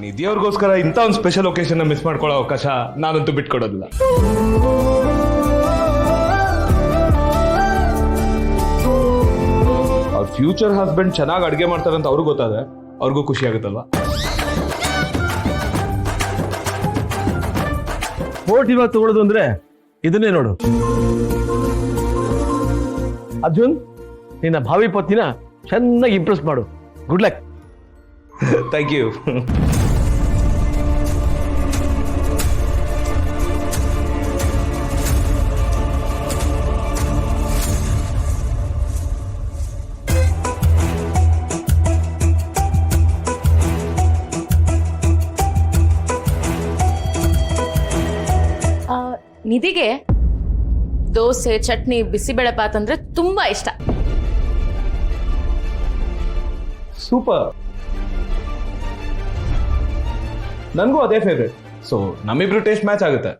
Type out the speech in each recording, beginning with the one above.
ನಿಧಿಯವ್ರಿಗೋಸ್ಕರ ಇಂಥ ಒಂದು special occasion miss ಮಾಡ್ಕೊಳ್ಳೋ ಅವಕಾಶ ನಾನಂತೂ ಬಿಟ್ಕೊಡೋದಿಲ್ಲ. ಅವ್ರ ಫ್ಯೂಚರ್ ಹಸ್ಬೆಂಡ್ ಚೆನ್ನಾಗಿ ಅಡುಗೆ ಮಾಡ್ತಾರಂತ ಅವ್ರಿಗೂ ಗೊತ್ತಾದ್ರೆ ಅವ್ರಿಗೂ ಖುಷಿ ಆಗುತ್ತಲ್ವಾ? ಫೋರ್ಟ್ ಇವಾಗ ತಗೊಳ್ಳೋದು ಅಂದ್ರೆ ಇದನ್ನೇ ನೋಡು. ಅರ್ಜುನ್, ನಿನ್ನ ಭಾವಿ ಪತ್ನಿನ ಚೆನ್ನಾಗಿ ಇಂಪ್ರೆಸ್ ಮಾಡು. Good luck. Thank you. ನಿಧಿಗೆ ದೋಸೆ, ಚಟ್ನಿ, ಬಿಸಿಬೇಳೆಬಾತ್ ಅಂದ್ರೆ ತುಂಬಾ ಇಷ್ಟ. ಸೂಪರ್. ನನಗೂ ಅದೇ ಫೇವ್ರೇಟ್. ಸೊ ನಮ್ಮಿಬ್ರು ಟೇಸ್ಟ್ ಮ್ಯಾಚ್ ಆಗುತ್ತೆ.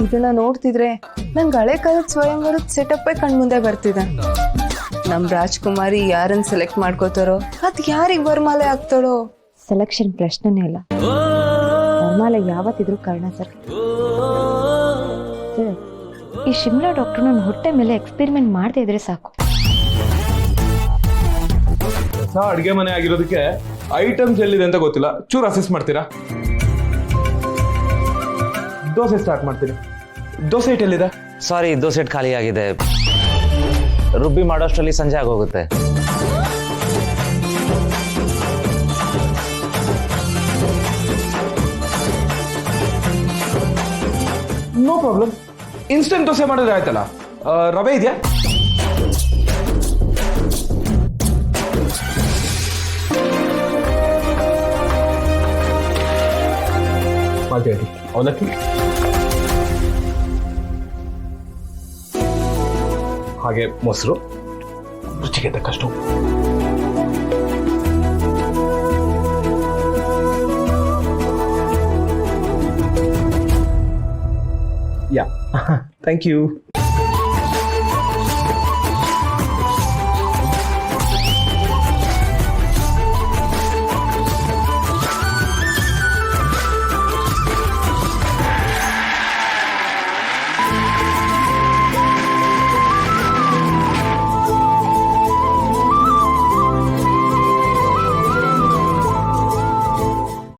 ಇದನ್ನ ನೋಡ್ತಿದ್ರೆ ನಂಗೆ ಹಳೆ ಕಾಲದ ಸ್ವಯಂವರದ ಸೆಟಪ್ಪೇ ಕಣ್ಮುಂದೆ ಬರ್ತಿದೆ. ನಮ್ ರಾಜ್ಕುಮಾರಿ ಯಾರನ್ನ ಸೆಲೆಕ್ಟ್ ಮಾಡ್ಕೋತಾರೋ ಅದ್ ಯಾರಿಗ್ ವರಮಾಲೆ ಆಗ್ತಾಳೋ. ಸೆಲೆಕ್ಷನ್ ಪ್ರಶ್ನೆನೇ ಇಲ್ಲ. ವರಮಾಲೆ ಯಾವತ್ತಿದ್ರು ಕರ್ಣ ಸರ್. ಈ ಶಿಮ್ಲಾ ಡಾಕ್ಟರ್ ನನ್ನ ಹೊಟ್ಟೆ ಮೇಲೆ ಎಕ್ಸ್ಪೆರಿಮೆಂಟ್ ಮಾಡದೇ ಇದ್ರೆ ಸಾಕು. ಅಡುಗೆ ಮನೆ ಆಗಿರೋದಕ್ಕೆ ಐಟಮ್ಸ್ ಎಲ್ಲಿದೆ ಅಂತ ಗೊತ್ತಿಲ್ಲ. ಚೂರು ಅಸಿಸ್ಟ್ ಮಾಡ್ತೀರಾ? ದೋಸೆ ಸ್ಟಾರ್ಟ್ ಮಾಡ್ತೀನಿ. ದೋಸೆ ಹಿಟ್ಟು ಎಲ್ಲಿದೆ? ಸಾರಿ, ದೋಸೆ ಹಿಟ್ಟು ಖಾಲಿ ಆಗಿದೆ. ರುಬ್ಬಿ ಮಾಡೋಷ್ಟರಲ್ಲಿ ಸಂಜೆ ಆಗೋಗುತ್ತೆ. No problem. ಇನ್ಸ್ಟೆಂಟ್ ದೋಸೆ ಮಾಡಿದ್ರೆ ಆಯ್ತಲ್ಲ. ರವೆ ಇದೆಯಾ? ಅವಲಕ್ಕಿ, ಹಾಗೆ ಮೊಸರು, ರುಚಿಗೆ ತಕ್ಕಷ್ಟು. ಯಾ, ಥ್ಯಾಂಕ್ ಯು.